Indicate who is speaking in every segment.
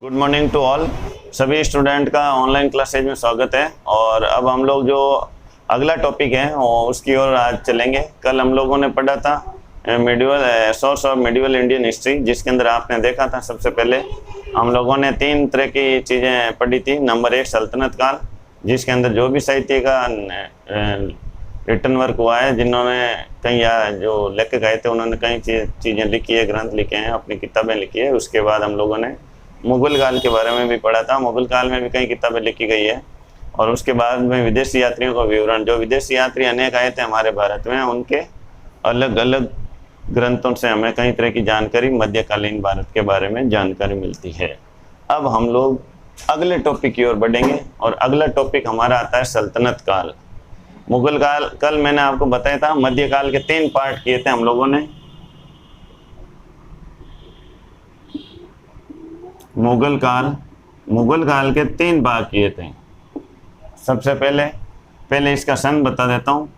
Speaker 1: Good morning to all. सभी student का online classes में स्वागत है। और अब हम लोग जो अगला टॉपिक है उसकी ओर आज चलेंगे। कल हम लोगों ने पढ़ा था medieval source of medieval Indian history, जिसके अंदर आपने देखा था सबसे पहले हम लोगों ने तीन तरह की चीज़ें पढ़ी थी। नंबर एक सल्तनत काल, जिसके अंदर जो भी साहित्य का रिटर्न वर्क हुआ है, जिन्होंने कई या जो लेखक आए थे उन्होंने कई चीज़ें लिखी है, ग्रंथ लिखे हैं, अपनी किताबें लिखी है। उसके बाद हम लोगों ने मुगल काल के बारे में भी पढ़ा था। मुगल काल में भी कई किताबें लिखी गई है। और उसके बाद में विदेशी यात्रियों का विवरण, जो विदेशी यात्री अनेक आए थे हमारे भारत में, उनके अलग अलग ग्रंथों से हमें कई तरह की जानकारी मध्यकालीन भारत के बारे में जानकारी मिलती है। अब हम लोग अगले टॉपिक की ओर बढ़ेंगे और अगला टॉपिक हमारा आता है सल्तनत काल। मुगल काल कल मैंने आपको बताया था, मध्यकाल के तीन पार्ट किए थे हम लोगों ने। मुगल काल के तीन भाग किए थे। सबसे पहले इसका सन बता देता हूँ।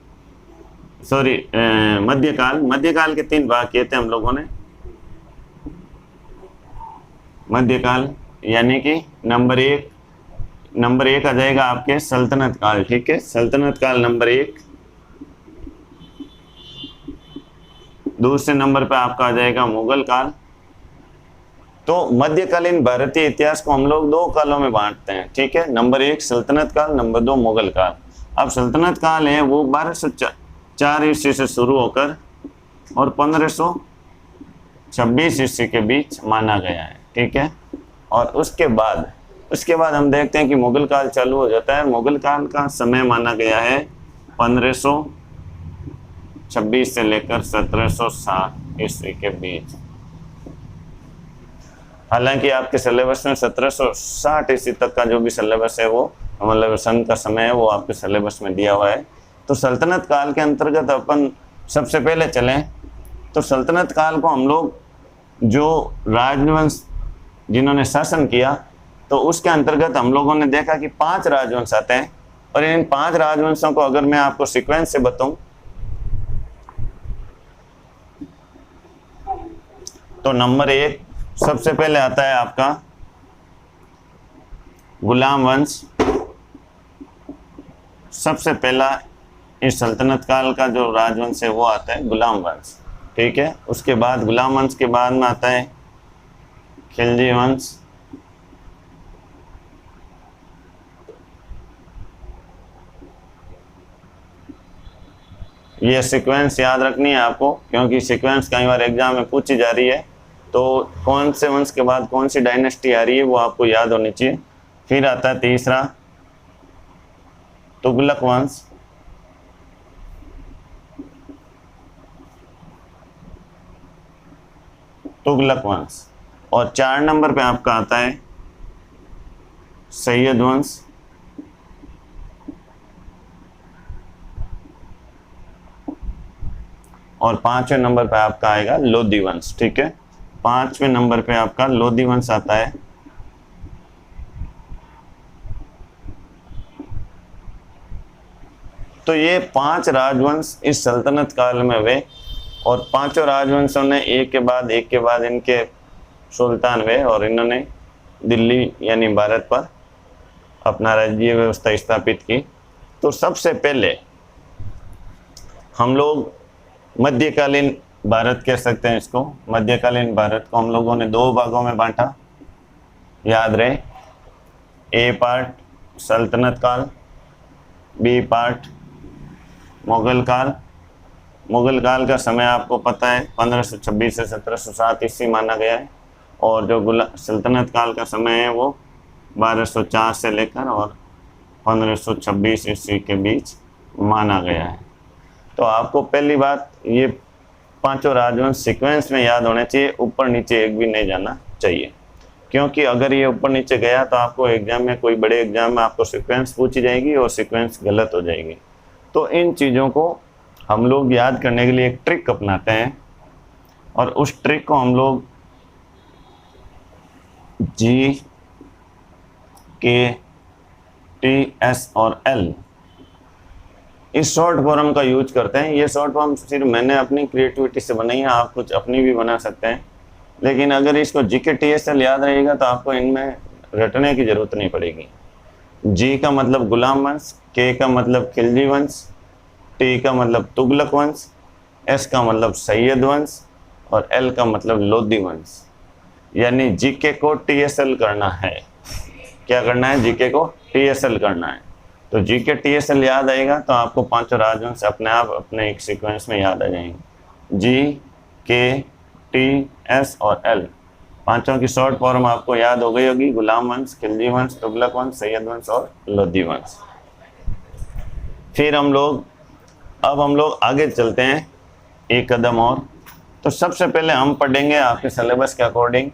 Speaker 1: मध्यकाल के तीन भाग किए थे हम लोगों ने। मध्यकाल यानी कि नंबर एक आ जाएगा आपके सल्तनत काल। ठीक है, सल्तनत काल नंबर एक। दूसरे नंबर पे आपका आ जाएगा मुगल काल। तो मध्यकालीन भारतीय इतिहास को हम लोग दो कालों में बांटते हैं। ठीक है, नंबर एक सल्तनत काल, नंबर दो मुगल काल। अब सल्तनत काल है वो 1204 ईस्वी से शुरू होकर और 1526 ईस्वी के बीच माना गया है। ठीक है, और उसके बाद हम देखते हैं कि मुगल काल चालू हो जाता है। मुगल काल का समय माना गया है 1526 से लेकर 1760 ईस्वी के बीच। हालांकि आपके सिलेबस में 1760 ईस्वी तक का जो भी सिलेबस है वो मतलब सन का समय है वो आपके सिलेबस में दिया हुआ है। तो सल्तनत काल के अंतर्गत अपन सबसे पहले चलें तो सल्तनत काल को हम लोग जो राजवंश जिन्होंने शासन किया तो उसके अंतर्गत हम लोगों ने देखा कि 5 राजवंश आते हैं। और इन 5 राजवंशों को अगर मैं आपको सीक्वेंस से बताऊं तो नंबर एक सबसे पहले आता है आपका गुलाम वंश। सबसे पहला इस सल्तनत काल का जो राजवंश है वो आता है गुलाम वंश। ठीक है, उसके बाद गुलाम वंश के बाद में आता है खिलजी वंश। ये सीक्वेंस याद रखनी है आपको, क्योंकि सीक्वेंस कई बार एग्जाम में पूछी जा रही है। तो कौन से वंश के बाद कौन सी डायनेस्टी आ रही है वो आपको याद होनी चाहिए। फिर आता है तीसरा तुगलक वंश। और 4 नंबर पे आपका आता है सैयद वंश। और 5वें नंबर पे आपका आएगा लोधी वंश। ठीक है, 5वें नंबर पे आपका लोधी वंश आता है। तो ये 5 राजवंश इस सल्तनत काल में हुए और पांचों राजवंशों ने एक के बाद इनके सुल्तान हुए और इन्होंने दिल्ली यानी भारत पर अपना राज्य व्यवस्था स्थापित की। तो सबसे पहले हम लोग मध्यकालीन भारत कह सकते हैं इसको। मध्यकालीन भारत को हम लोगों ने 2 भागों में बांटा, याद रहे। ए पार्ट सल्तनत काल, बी पार्ट मुगल काल। मुगल काल का समय आपको पता है 1526 से 1760 ईस्वी माना गया है। और जो सल्तनत काल का समय है वो 1204 से लेकर और 1526 ईस्वी के बीच माना गया है। तो आपको पहली बात ये 5 राजवंश सीक्वेंस में याद होने चाहिए, ऊपर नीचे एक भी नहीं जाना चाहिए। क्योंकि अगर ये ऊपर नीचे गया तो आपको एग्जाम में, कोई बड़े एग्जाम में आपको सीक्वेंस पूछी जाएगी और सीक्वेंस गलत हो जाएगी। तो इन चीज़ों को हम लोग याद करने के लिए एक ट्रिक अपनाते हैं और उस ट्रिक को हम लोग GKTS और L इस शॉर्ट फॉर्म का यूज करते हैं। ये शॉर्ट फॉर्म सिर्फ मैंने अपनी क्रिएटिविटी से बनाई है, आप कुछ अपनी भी बना सकते हैं। लेकिन अगर इसको जीके टीएसएल याद रहेगा तो आपको इनमें रटने की जरूरत नहीं पड़ेगी। जी का मतलब गुलाम वंश, के का मतलब खिलजी वंश, टी का मतलब तुगलक वंश, एस का मतलब सैयद वंश और एल का मतलब लोधी वंश। यानी जीके को टीएसएल करना है। क्या करना है? जीके को टीएसएल करना है। तो जीके टीएसएल याद आएगा तो आपको पांचों राजवंश अपने आप अपने एक सीक्वेंस में याद आ जाएंगे। जी, के, टी, एस और एल, पांचों की शॉर्ट फॉर्म आपको याद हो गई होगी। गुलाम वंश, खिलजी वंश, तुगलक वंश, सैयद वंश और लोधी वंश। फिर हम लोग आगे चलते हैं एक कदम और। तो सबसे पहले हम पढ़ेंगे आपके सिलेबस के अकॉर्डिंग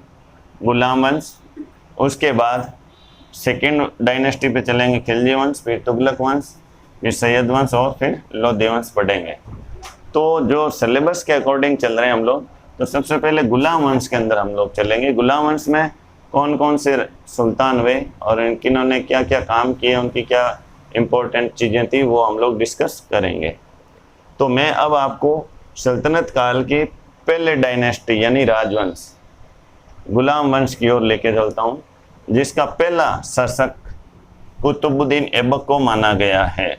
Speaker 1: गुलाम वंश, उसके बाद सेकेंड डायनेस्टी पे चलेंगे खिलजी वंश, फिर तुगलक वंश, फिर सैयद वंश और फिर लोधी वंश पढ़ेंगे। तो जो सिलेबस के अकॉर्डिंग चल रहे हैं हम लोग, तो सबसे पहले गुलाम वंश के अंदर हम लोग चलेंगे। गुलाम वंश में कौन कौन से सुल्तान हुए और किन्होंने क्या क्या काम किए, उनकी क्या इम्पोर्टेंट चीज़ें थी, वो हम लोग डिस्कस करेंगे। तो मैं अब आपको सल्तनत काल की पहले डायनेस्टी यानी राजवंश गुलाम वंश की ओर लेके चलता हूँ, जिसका पहला शासक कुतुबुद्दीन ऐबक को माना गया है।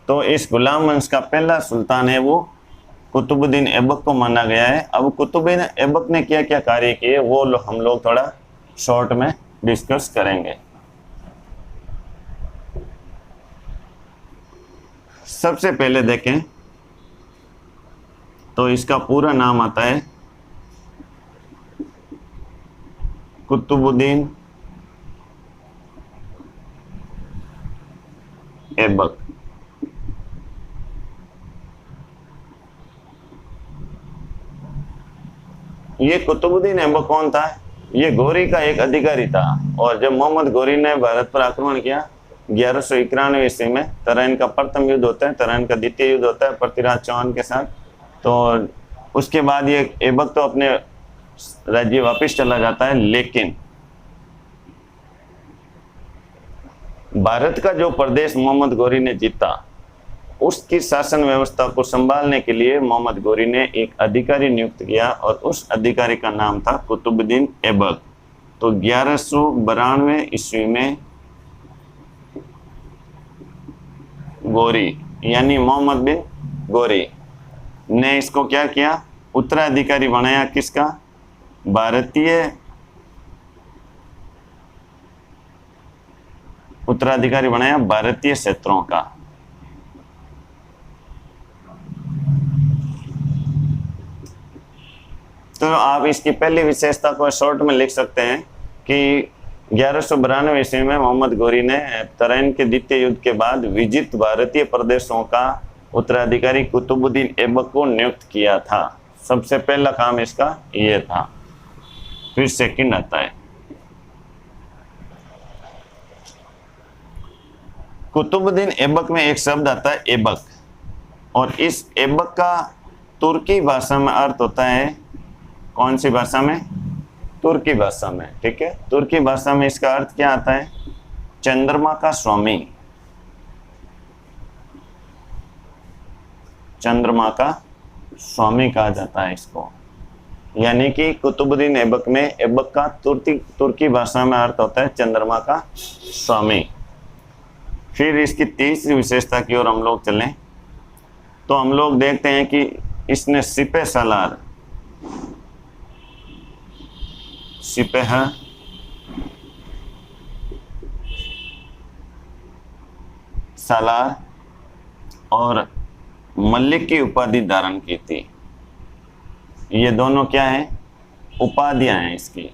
Speaker 1: तो इस गुलाम वंश का पहला सुल्तान है वो कुतुबुद्दीन ऐबक को माना गया है। अब कुतुबुद्दीन ऐबक ने क्या क्या कार्य किए वो हम लोग थोड़ा शॉर्ट में डिस्कस करेंगे। सबसे पहले देखें तो इसका पूरा नाम आता है कुतुबुद्दीन ऐबक। ये कुतुबुद्दीन ऐबक कौन था? ये गौरी का एक अधिकारी था, और जब मोहम्मद गौरी ने भारत पर आक्रमण किया 1191 ईस्वी में, तराइन का प्रथम युद्ध होता है, तराइन का द्वितीय युद्ध होता है पृथ्वीराज चौहान के साथ। तो उसके बाद ये ऐबक तो अपने राज्य वापस चला जाता है, लेकिन भारत का जो प्रदेश मोहम्मद गौरी ने जीता उसकी शासन व्यवस्था को संभालने के लिए मोहम्मद गौरी ने एक अधिकारी नियुक्त किया, और उस अधिकारी का नाम था कुतुबुद्दीन ऐबक। तो 1192 ईस्वी में गौरी यानी मोहम्मद बिन गौरी ने इसको क्या किया? उत्तराधिकारी बनाया। किसका? भारतीय उत्तराधिकारी बनाया भारतीय क्षेत्रों का। तो आप इसकी पहली विशेषता को शॉर्ट में लिख सकते हैं कि 1192 ईस्वी में मोहम्मद गौरी ने तराइन के द्वितीय युद्ध के बाद विजित भारतीय प्रदेशों का उत्तराधिकारी कुतुबुद्दीन ऐबक को नियुक्त किया था। सबसे पहला काम इसका ये था। फिर सेकंड आता है कुतुबुद्दीन ऐबक में एक शब्द आता है ऐबक, और इस ऐबक का तुर्की भाषा में अर्थ होता है, कौन सी भाषा में? तुर्की भाषा में। ठीक है, तुर्की भाषा में इसका अर्थ क्या आता है? चंद्रमा का स्वामी। चंद्रमा का स्वामी कहा जाता है इसको। यानी कि कुतुबुद्दीन ऐबक में ऐबक का तुर्की भाषा में अर्थ होता है चंद्रमा का स्वामी। फिर इसकी तीसरी विशेषता की ओर हम लोग चलें तो हम लोग देखते हैं कि इसने सिपह सालार और मलिक की उपाधि धारण की थी। ये दोनों क्या है? उपाधियां हैं इसकी।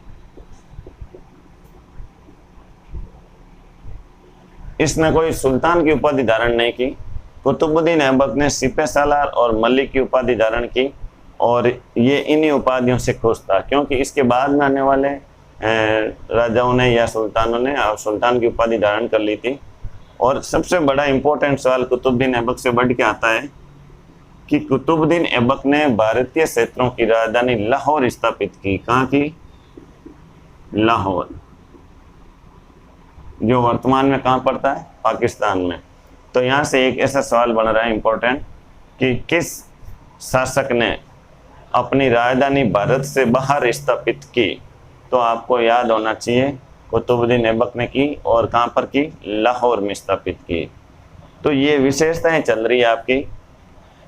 Speaker 1: इसने कोई सुल्तान की उपाधि धारण नहीं की। कुतुबुद्दीन ऐबक ने सिपह सालार और मलिक की उपाधि धारण की, और ये इन्हीं उपाधियों से खुश था, क्योंकि इसके बाद में आने वाले राजाओं ने या सुल्तानों ने सुल्तान की उपाधि धारण कर ली थी। और सबसे बड़ा इंपॉर्टेंट सवाल कुतुबुद्दीन ऐबक से बढ़ के आता है कि कुतुबुद्दीन ऐबक ने भारतीय क्षेत्रों की राजधानी लाहौर स्थापित की। कहाँ की? लाहौर, जो वर्तमान में कहाँ पड़ता है? पाकिस्तान में। तो यहाँ से एक ऐसा सवाल बन रहा है इंपॉर्टेंट कि किस शासक ने अपनी राजधानी भारत से बाहर स्थापित की, तो आपको याद होना चाहिए कुतुबुद्दीन ऐबक ने की, और कहाँ पर की? लाहौर में स्थापित की। तो ये विशेषताएं चल रही है आपकी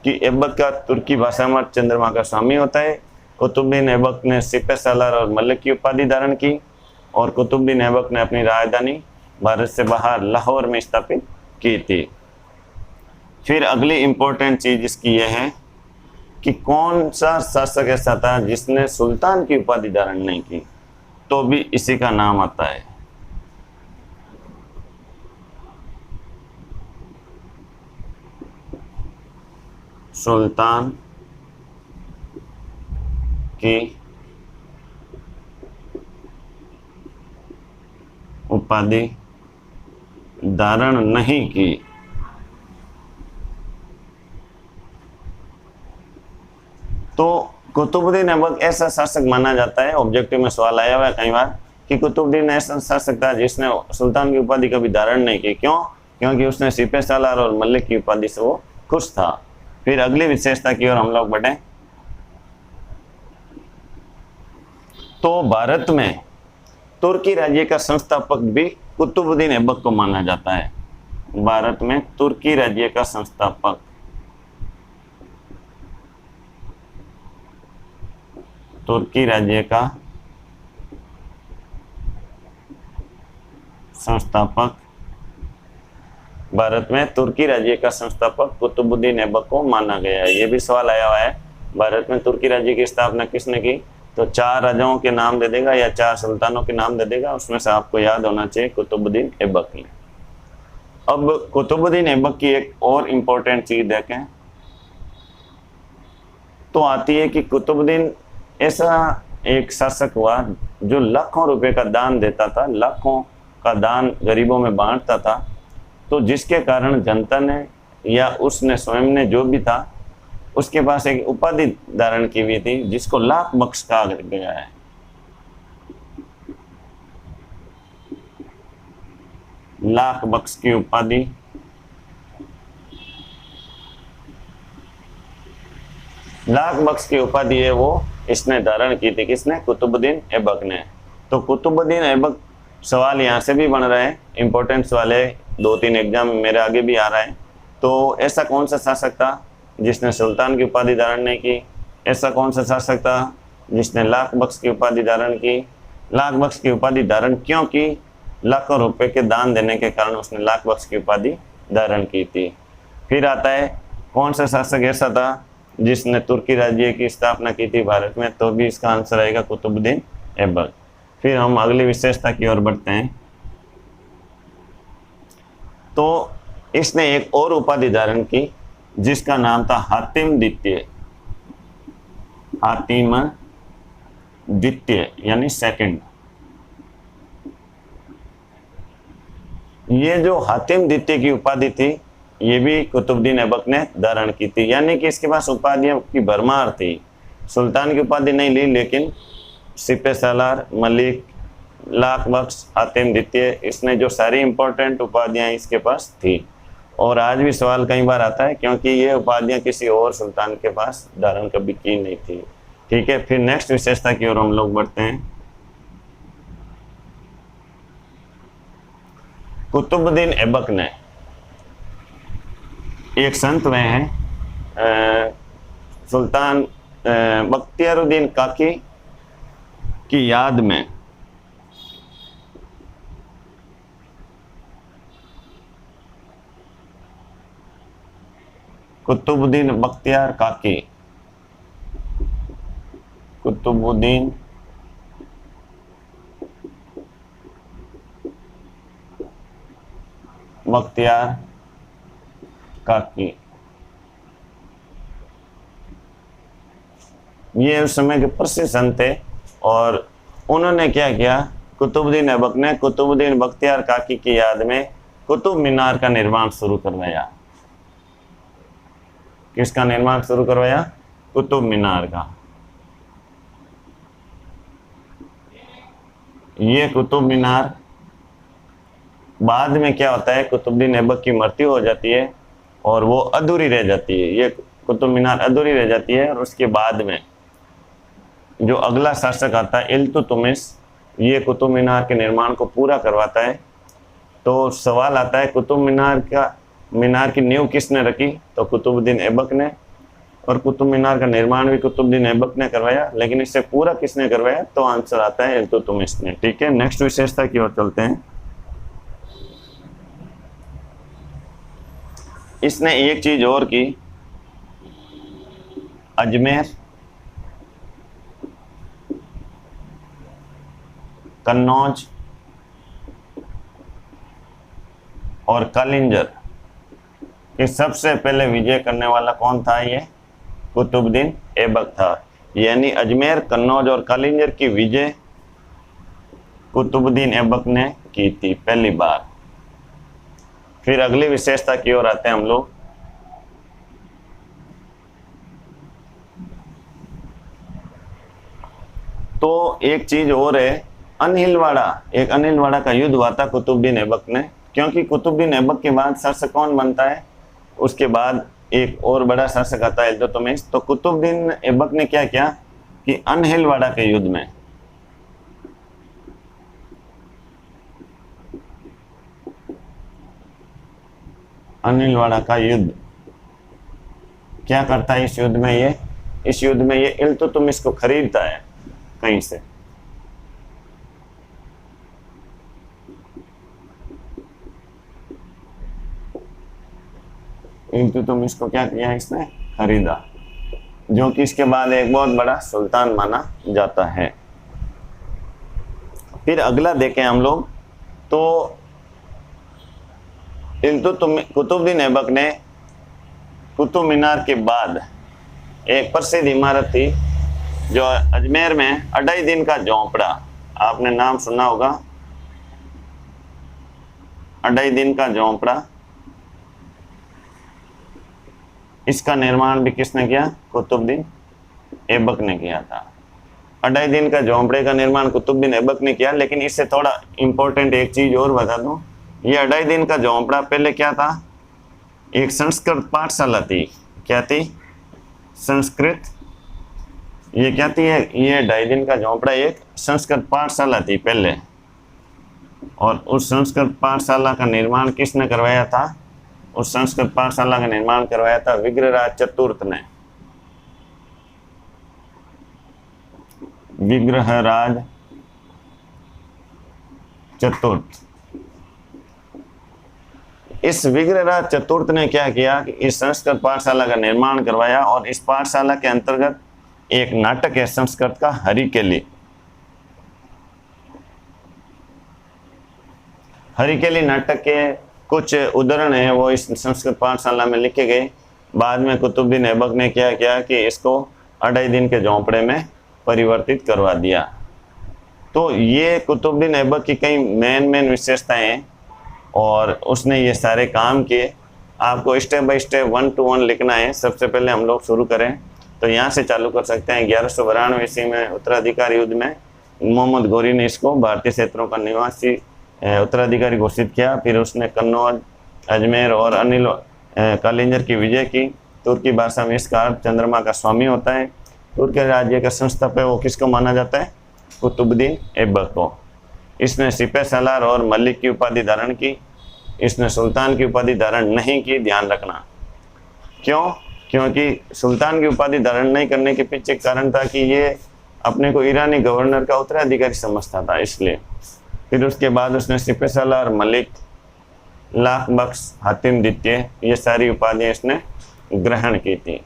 Speaker 1: कि ऐबक का तुर्की भाषा में चंद्रमा का स्वामी होता है। कुतुबुद्दीन ऐबक ने सिपह सालार और मलिक की उपाधि धारण की, और कुतुबुद्दीन ऐबक ने अपनी राजधानी भारत से बाहर लाहौर में स्थापित की थी। फिर अगली इंपॉर्टेंट चीज इसकी यह है कि कौन सा शासक ऐसा था जिसने सुल्तान की उपाधि धारण नहीं की, तो भी इसी का नाम आता है। सुल्तान की उपाधि धारण नहीं की। तो कुतुबुद्दीन ऐबक ऐसा शासक माना जाता है, ऑब्जेक्टिव में सवाल आया हुआ है कई बार कि कुतुबुद्दीन ऐसा शासक था जिसने सुल्तान की उपाधि कभी धारण नहीं की। क्यों? क्योंकि उसने सिपह सालार और मलिक की उपाधि से वो खुश था। फिर अगली विशेषता की ओर हम लोग बढ़े। तो भारत में तुर्की राज्य का संस्थापक भी कुतुबुद्दीन ऐबक को माना जाता है। भारत में तुर्की राज्य का संस्थापक तुर्की राज्य का संस्थापक भारत में तुर्की राज्य का संस्थापक कुतुबुद्दीन ऐबक को माना गया है। ये भी सवाल आया हुआ है, भारत में तुर्की राज्य की स्थापना किसने की? तो 4 राजाओं के नाम दे देगा या 4 सुल्तानों के नाम दे देगा, उसमें से आपको याद होना चाहिए कुतुबुद्दीन ऐबक ने। अब कुतुबुद्दीन ऐबक की एक और इंपॉर्टेंट चीज देखें तो आती है कि कुतुबुद्दीन ऐसा एक शासक हुआ जो लाखों रुपए का दान देता था, लाखों का दान गरीबों में बांटता था। तो जिसके कारण जनता ने या उसने स्वयं ने जो भी था उसके पास एक उपाधि धारण की हुई थी जिसको लाख बख्श कहा गया है। लाख बख्श की उपाधि लाख बख्श की उपाधि है वो इसने धारण की थी। किसने? कुतुबुद्दीन ऐबक ने। तो कुतुबुद्दीन ऐबक सवाल यहाँ से भी बन रहा है, इंपॉर्टेंट सवाल है, 2-3 एग्जाम मेरे आगे भी आ रहा है। तो ऐसा कौन सा शासक था जिसने सुल्तान की उपाधि धारण नहीं की? ऐसा कौन सा शासक था जिसने लाख बख्श की उपाधि धारण की? लाख बख्श की उपाधि धारण क्यों की? लाखों रुपए के दान देने के कारण उसने लाख बख्श की उपाधि धारण की थी। फिर आता है कौन सा शासक ऐसा था जिसने तुर्की राज्य की स्थापना की थी भारत में? तो भी इसका आंसर आएगा कुतुबुद्दीन ऐबक। फिर हम अगली विशेषता की ओर बढ़ते हैं। तो इसने एक और उपाधि धारण की जिसका नाम था हातिम द्वितीय। हातिम द्वितीय यानी सेकंड। ये जो हातिम द्वितीय की उपाधि थी ये भी कुतुबुद्दीन ऐबक ने धारण की थी, यानी कि इसके पास उपाधियों की भरमार थी। सुल्तान की उपाधि नहीं ली, लेकिन सिपह सालार, मलिक, लाख बख्श, हातिम द्वितीय, इसने जो सारी इंपॉर्टेंट उपाधियां इसके पास थी। और आज भी सवाल कई बार आता है क्योंकि ये उपाधियां किसी और सुल्तान के पास धारण कभी की नहीं थी। ठीक है, फिर नेक्स्ट विशेषता की ओर हम लोग बढ़ते हैं। कुतुबुद्दीन ऐबक ने एक संत में है सुल्तान बख्तियारुद्दीन काकी की याद में कुतुबुद्दीन बख्तियार काकी, कुतुबुद्दीन बख्तियार काकी, ये उस समय के प्रसिद्ध संत थे। और उन्होंने क्या किया? कुतुबुद्दीन ऐबक ने कुतुबुद्दीन बख्तियार काकी की याद में कुतुब मीनार का निर्माण शुरू करवाया। किसका निर्माण शुरू करवाया? कुतुब मीनार का। ये कुतुब मीनार बाद में क्या होता है, कुतुबुद्दीन ऐबक की मृत्यु हो जाती है और वो अधूरी रह जाती है। ये कुतुब मीनार अधूरी रह जाती है और उसके बाद में जो अगला शासक आता है इल्तुतमिश, ये कुतुब मीनार के निर्माण को पूरा करवाता है। तो सवाल आता है कुतुब मीनार की नींव किसने रखी? तो कुतुबुद्दीन ऐबक ने, और कुतुब मीनार का निर्माण भी कुतुबुद्दीन ऐबक ने करवाया, लेकिन इससे पूरा किसने करवाया? तो आंसर आता है इल्तुतमिश ने। ठीक है, नेक्स्ट विशेषता की ओर चलते हैं। इसने एक चीज और की, अजमेर, कन्नौज और कालिंजर कि सबसे पहले विजय करने वाला कौन था? ये कुतुबुद्दीन ऐबक था। यानी अजमेर, कन्नौज और कालिंजर की विजय कुतुबुद्दीन ऐबक ने की थी पहली बार। फिर अगली विशेषता की ओर आते हैं हम लोग। तो एक चीज और है, अनहिलवाड़ा, एक अनहिलवाड़ा का युद्ध हुआ था कुतुबुद्दीन ऐबक ने, क्योंकि कुतुबुद्दीन ऐबक के बाद शासक कौन बनता है? उसके बाद एक और बड़ा शासक आता है इल्तुतमिश। तो कुतुबुद्दीन ऐबक ने क्या किया कि अनहिलवाड़ा के युद्ध में अनिलवाड़ा का युद्ध क्या करता है? इस युद्ध में ये इल्तुतमिश को खरीदता है कहीं से। इल्तुतमिश को क्या किया? इसने खरीदा, जो कि इसके बाद एक बहुत बड़ा सुल्तान माना जाता है। फिर अगला देखें हम लोग, तो कुतुबुद्दीन ऐबक ने कुतुब मीनार के बाद एक प्रसिद्ध इमारत थी जो अजमेर में, अढ़ाई दिन का झोंपड़ा, आपने नाम सुना होगा, अढ़ाई दिन का झोंपड़ा। इसका निर्माण भी किसने किया? कुतुबुद्दीन ऐबक ने किया था। अढ़ाई दिन का झोंपड़े का निर्माण कुतुबुद्दीन ऐबक ने किया। लेकिन इससे थोड़ा इंपॉर्टेंट एक चीज और बता दूं, ये अढ़ाई दिन का झोंपड़ा पहले क्या था? एक संस्कृत पाठशाला थी। क्या थी? संस्कृत, ये क्या थी? ये ढाई दिन का झोंपड़ा एक संस्कृत पाठशाला थी पहले, और उस संस्कृत पाठशाला का निर्माण किसने करवाया था? उस संस्कृत पाठशाला का निर्माण करवाया था विग्रहराज चतुर्थ ने। विग्रहराज चतुर्थ। इस विग्रहराज चतुर्थ ने क्या किया कि इस संस्कृत पाठशाला का निर्माण करवाया, और इस पाठशाला के अंतर्गत एक नाटक है संस्कृत का, हरिकेली। हरिकेली नाटक के कुछ उदाहरण है वो इस संस्कृत पाठशाला में लिखे गए। बाद में कुतुबुद्दीन ऐबक ने क्या किया कि इसको अढ़ाई दिन के झोंपड़े में परिवर्तित करवा दिया। तो ये कुतुबुद्दीन ऐबक की कई मेन विशेषताएं हैं, और उसने ये सारे काम किए। आपको स्टेप बाय स्टेप 1 to 1 लिखना है। सबसे पहले हम लोग शुरू करें तो यहाँ से चालू कर सकते हैं। 1192 ईस्वी में उत्तराधिकारी युद्ध में मोहम्मद गौरी ने इसको भारतीय क्षेत्रों का निवासी उत्तराधिकारी घोषित किया। फिर उसने कन्नौज, अजमेर और कालिंजर की विजय की। तुर्की भाषा में इसका अर्थ चंद्रमा का स्वामी होता है। तुर्की राज्य का संस्थापक वो किसको माना जाता है? कुतुबुद्दीन ऐबक को। इसने सिपह सालार और मलिक की उपाधि धारण की। इसने सुल्तान की उपाधि धारण नहीं की, ध्यान रखना। क्यों? क्योंकि सुल्तान की उपाधि धारण नहीं करने के पीछे कारण था कि ये अपने को ईरानी गवर्नर का उत्तराधिकारी समझता था, इसलिए। फिर उसके बाद उसने सिपह सालार, मलिक, लाख बख्श, हातिम द्वितीय, ये सारी उपाधियां इसने ग्रहण की थी।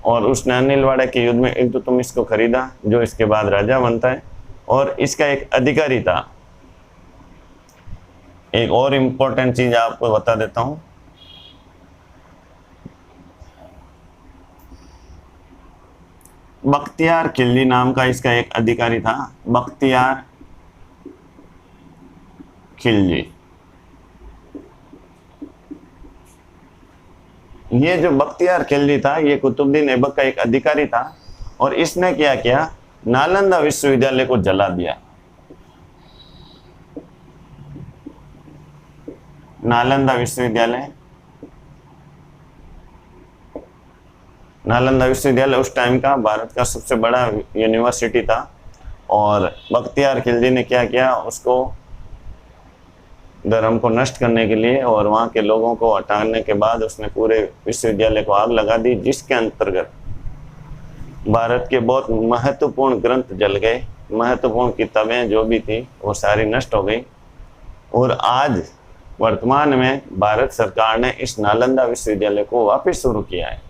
Speaker 1: और उसने अनिलवाड़ा के युद्ध में इल्तुतमिश को खरीदा, जो इसके बाद राजा बनता है, और इसका एक अधिकारी था। एक और इम्पोर्टेंट चीज आपको बता देता हूं, बख्तियार खिलजी नाम का इसका एक अधिकारी था। बख्तियार खिलजी, ये जो बख्तियार खिलजी था ये कुतुबुद्दीन ऐबक का एक अधिकारी था, और इसने क्या किया? नालंदा विश्वविद्यालय को जला दिया। नालंदा विश्वविद्यालय नालंदा विश्वविद्यालय उस टाइम का भारत का सबसे बड़ा यूनिवर्सिटी था। और बख्तियार खिलजी ने क्या किया, उसको धर्म को नष्ट करने के लिए और वहाँ के लोगों को हटाने के बाद उसने पूरे विश्वविद्यालय को आग लगा दी, जिसके अंतर्गत भारत के बहुत महत्वपूर्ण ग्रंथ जल गए, महत्वपूर्ण किताबें जो भी थी वो सारी नष्ट हो गई। और आज वर्तमान में भारत सरकार ने इस नालंदा विश्वविद्यालय को वापस शुरू किया है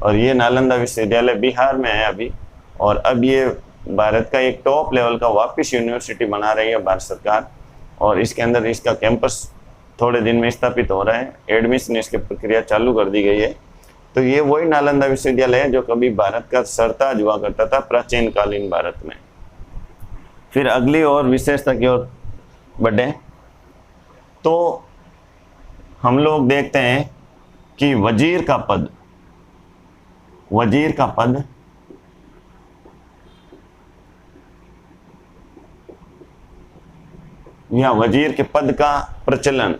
Speaker 1: और ये नालंदा विश्वविद्यालय बिहार में है अभी। और अब ये भारत का एक टॉप लेवल का वापस यूनिवर्सिटी बना रही है भारत सरकार। और इसके अंदर इसका कैंपस थोड़े दिन में स्थापित हो रहा है, एडमिशन इसकी प्रक्रिया चालू कर दी गई है। तो ये वही नालंदा विश्वविद्यालय है जो कभी भारत का सरताज हुआ करता था प्राचीन कालीन भारत में। फिर अगली और विशेषता की ओर बढ़े तो हम लोग देखते हैं कि वजीर का पद या वजीर के पद का प्रचलन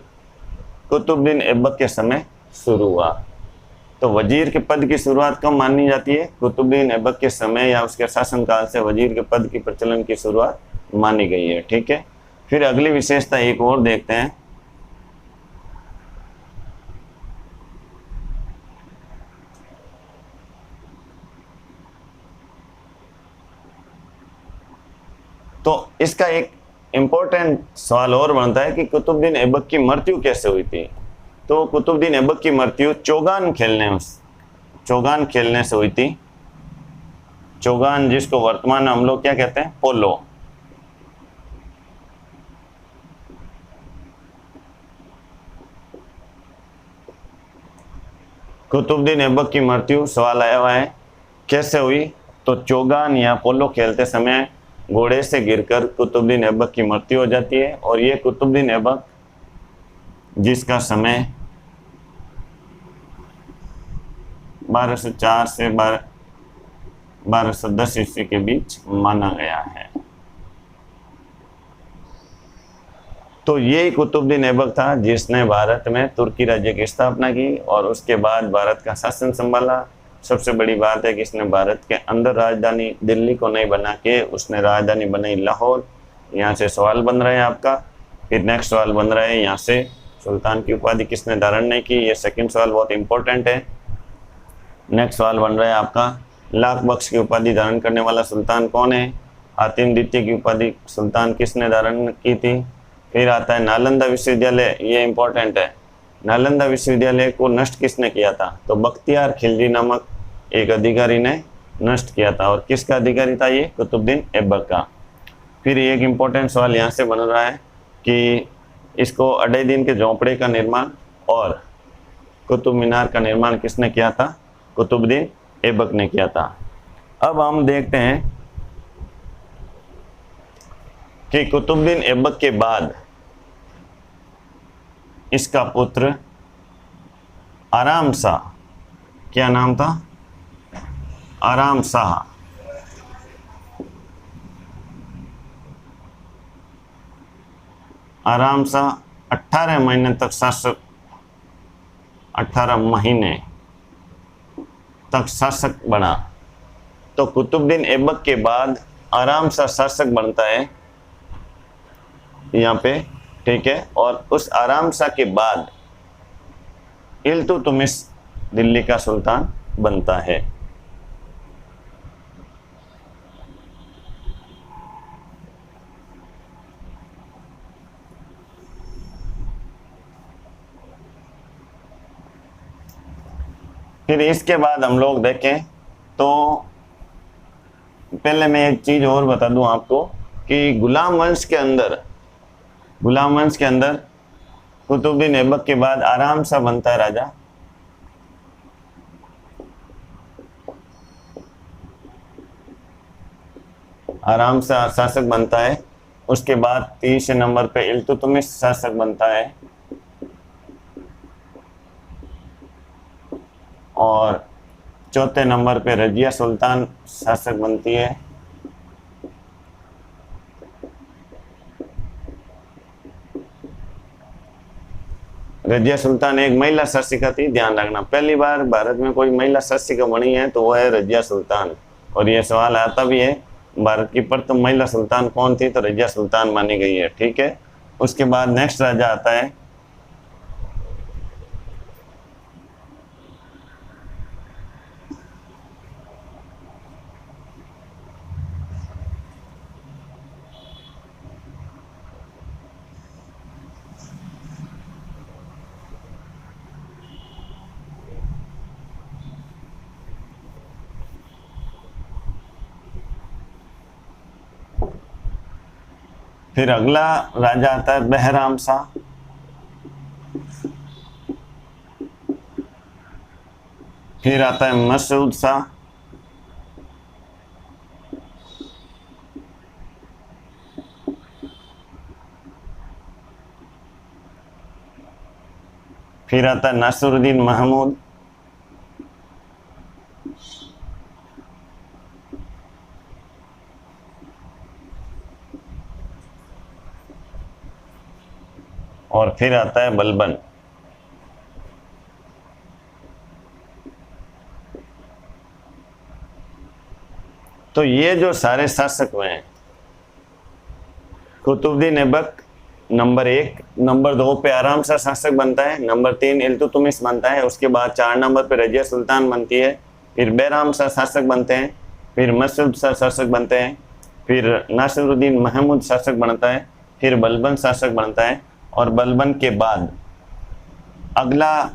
Speaker 1: कुतुबुद्दीन ऐबक के समय शुरू हुआ। तो वजीर के पद की शुरुआत कब मानी जाती है? कुतुबुद्दीन ऐबक के समय या उसके शासनकाल से वजीर के पद की प्रचलन की शुरुआत मानी गई है। ठीक है, फिर अगली विशेषता एक और देखते हैं। तो इसका एक इंपॉर्टेंट सवाल और बनता है कि कुतुबुद्दीन ऐबक की मृत्यु कैसे हुई थी। तो कुतुबुद्दीन ऐबक की मृत्यु चौगान खेलने से हुई थी। चौगान जिसको वर्तमान में हम लोग क्या कहते हैं? पोलो। कुतुबुद्दीन ऐबक की मृत्यु, सवाल आया हुआ है कैसे हुई। तो चौगान या पोलो खेलते समय घोड़े से गिरकर कुतुबुद्दीन ऐबक की मृत्यु हो जाती है। और ये कुतुबुद्दीन ऐबक जिसका समय 1204 से 1210 ईस्वी के बीच माना गया है। तो ये कुतुबुद्दीन ऐबक था जिसने भारत में तुर्की राज्य की स्थापना की और उसके बाद भारत का शासन संभाला। सबसे बड़ी बात है कि इसने भारत के अंदर राजधानी दिल्ली को नहीं बना के उसने राजधानी बनाई लाहौर। यहाँ से सवाल बन रहा है आपका। फिर नेक्स्ट सवाल बन रहा है यहाँ से सुल्तान की उपाधि किसने धारण नहीं की। ये सेकंड सवाल बहुत इंपॉर्टेंट है। नेक्स्ट सवाल बन रहा है आपका, लाख बख्श की उपाधि धारण करने वाला सुल्तान कौन है? हातिम द्वितीय की उपाधि सुल्तान किसने धारण की थी? फिर आता है नालंदा विश्वविद्यालय, ये इंपॉर्टेंट है। नालंदा विश्वविद्यालय को नष्ट किसने किया था? तो बख्तियार खिलजी नामक एक अधिकारी ने नष्ट किया था। और किसका अधिकारी था ये? कुतुबुद्दीन ऐबक का। फिर एक इंपॉर्टेंट सवाल यहाँ से बन रहा है कि इसको अढ़ाई दिन के झोंपड़े का निर्माण और कुतुब मीनार का निर्माण किसने किया था? कुतुबुद्दीन ऐबक ने किया था। अब हम देखते हैं कि कुतुबुद्दीन ऐबक के बाद इसका पुत्र आराम शाह, क्या नाम था? आराम शाह। आराम शाह 18 महीने तक शासक 18 महीने तक शासक बना। तो कुतुबुद्दीन ऐबक के बाद आराम शाह शासक बनता है यहाँ पे। ठीक है, और उस आराम शाह के बाद इल्तुतमिश दिल्ली का सुल्तान बनता है। फिर इसके बाद हम लोग देखें तो पहले मैं एक चीज और बता दूं आपको कि गुलाम वंश के अंदर कुतुबुद्दीन ऐबक के बाद आराम शाह बनता है राजा। आराम शाह शासक बनता है। उसके बाद 30 नंबर पे इल्तुतमिश शासक बनता है और चौथे नंबर पे रजिया सुल्तान शासक बनती है। रजिया सुल्तान एक महिला शासिका थी, ध्यान रखना। पहली बार भारत में कोई महिला शासिका बनी है तो वो है रजिया सुल्तान। और ये सवाल आता भी है, भारत की प्रथम महिला सुल्तान कौन थी, तो रजिया सुल्तान मानी गई है। ठीक है, उसके बाद नेक्स्ट राजा आता है फिर अगला राजा आता है बहराम शाह। फिर आता है मसूद शाह। फिर आता है नासिरुद्दीन महमूद। और फिर आता है बलबन। तो ये जो सारे शासक हुए हैं, कुतुबुद्दीन ऐबक नंबर 1, नंबर 2 पे आराम सा शासक बनता है, नंबर 3 इल्तुतमिश बनता है, उसके बाद 4 नंबर पे रजिया सुल्तान बनती है, फिर बैराम शाह शासक बनते हैं, फिर मसूद शाह शासक बनते हैं, फिर नासिरुद्दीन महमूद शासक बनता है, फिर बलबन शासक बनता है। और बलबन के बाद अगला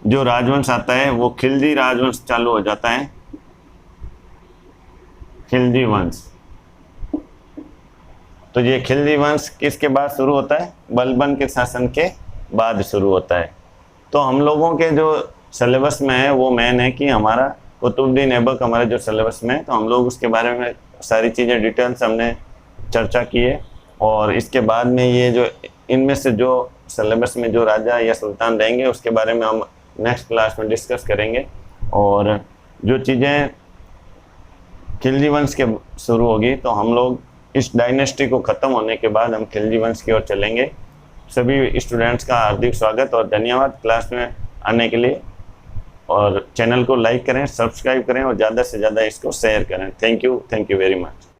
Speaker 1: जो राजवंश आता है वो खिलजी राजवंश चालू हो जाता है, खिलजी वंश। तो ये खिलजी वंश किसके बाद शुरू होता है, बलबन के शासन के बाद शुरू होता है। तो हम लोगों के जो सिलेबस में है वो मेन है कि हमारा कुतुबुद्दीन ऐबक हमारे जो सिलेबस में है, तो हम लोग उसके बारे में सारी चीज़ें डिटेल्स हमने चर्चा की है। और इसके बाद में ये जो इनमें से जो सिलेबस में जो राजा या सुल्तान रहेंगे उसके बारे में हम नेक्स्ट क्लास में डिस्कस करेंगे। और जो चीज़ें खिलजी वंश के शुरू होगी तो हम लोग इस डायनेस्टी को ख़त्म होने के बाद हम खिलजी वंश की ओर चलेंगे। सभी स्टूडेंट्स का हार्दिक स्वागत और धन्यवाद क्लास में आने के लिए। और चैनल को लाइक करें, सब्सक्राइब करें और ज़्यादा से ज़्यादा इसको शेयर करें। Thank you very much.